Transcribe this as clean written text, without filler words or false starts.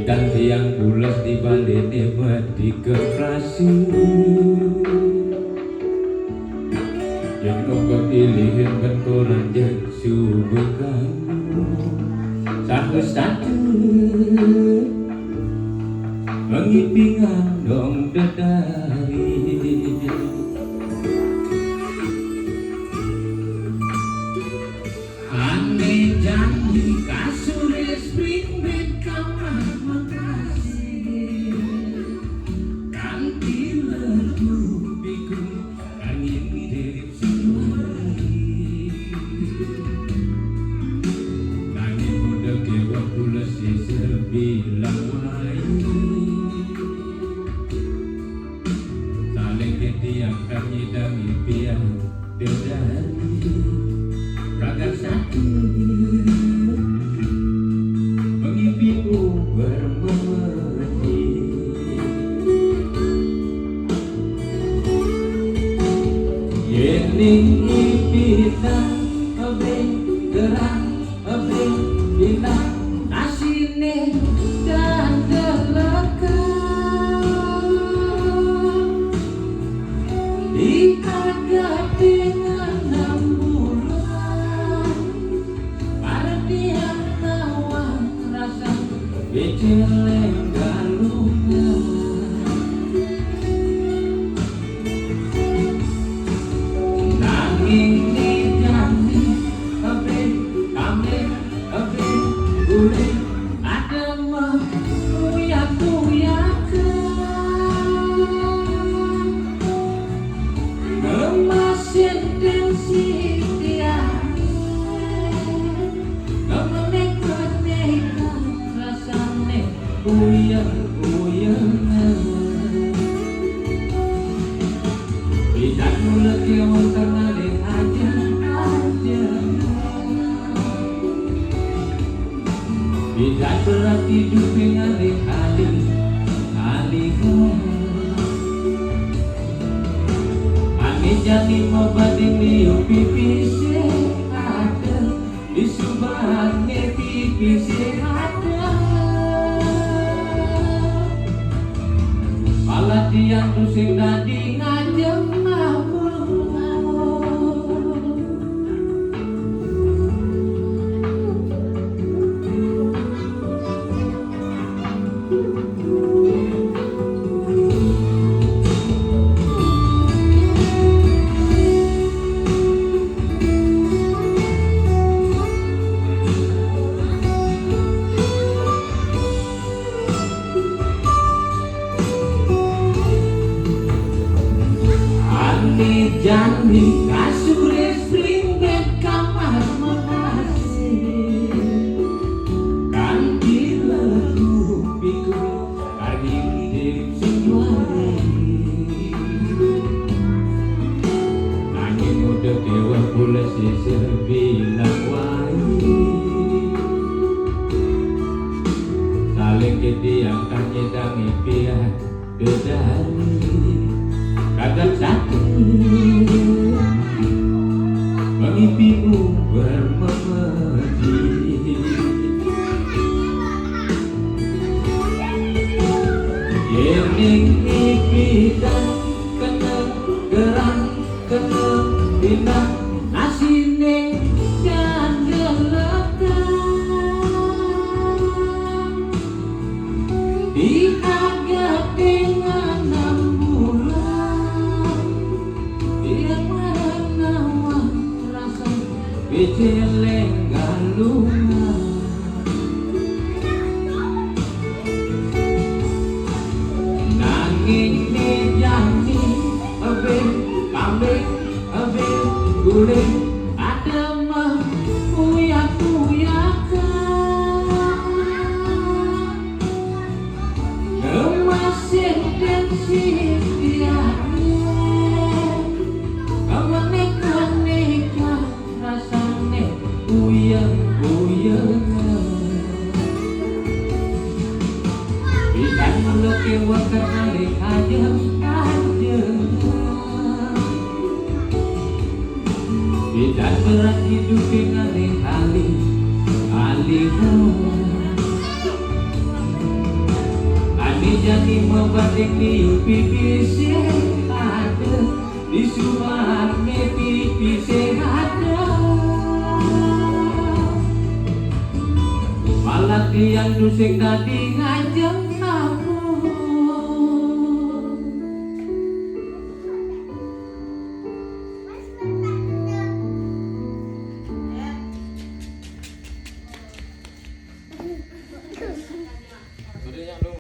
Ikan tiang pulas di balik di kerasi yang kau pilihin benturan jesu bukan satu-satu mengipingan dong dedari aneh janji kasur spring bed kamar makasih kanti lagu biku angin mirip sinwari nangin muda kewa pula si sebilang wayu saling ketiang kami dami piang dedari raga satu mengimpiku bermerti yening impitan abeng gerang abeng binang asine dan gelekang dikagat dengan Bejeleng galungan nanging di jami abeng kameng abeng boleh ada mah kuyak-kuyakan ngemasin tensi dia uyang-uyangan tidak mulut yang mengenali aja tidak berarti hidup yang alih-alih angin jadi mau bading liu pipis ada di subahnya pipis ada malah dia pusing tadi ngajak janji kasur spring bed kamar makasih kanti lagu pikul angin mirip sinwari angin muda dewa pula si sebilang wayu saling ketiang kaki dangi pian dedari kagak satu mengimpimu bermerti yening impikan kena gerang kena binang asine dan gelekang diagak dengan bejeleng galungan nanging di jami abeng kambing abeng guling ada mah kuyak-kuyakan ngemasin tensi dia uyang-uyangan ikan mulut kewa kenali aja tidak berat hidup dengan alih-alih Jadi membatik di pipi sehat, di sumat pipi sehat. Malah tiang dusik tadi ngajeng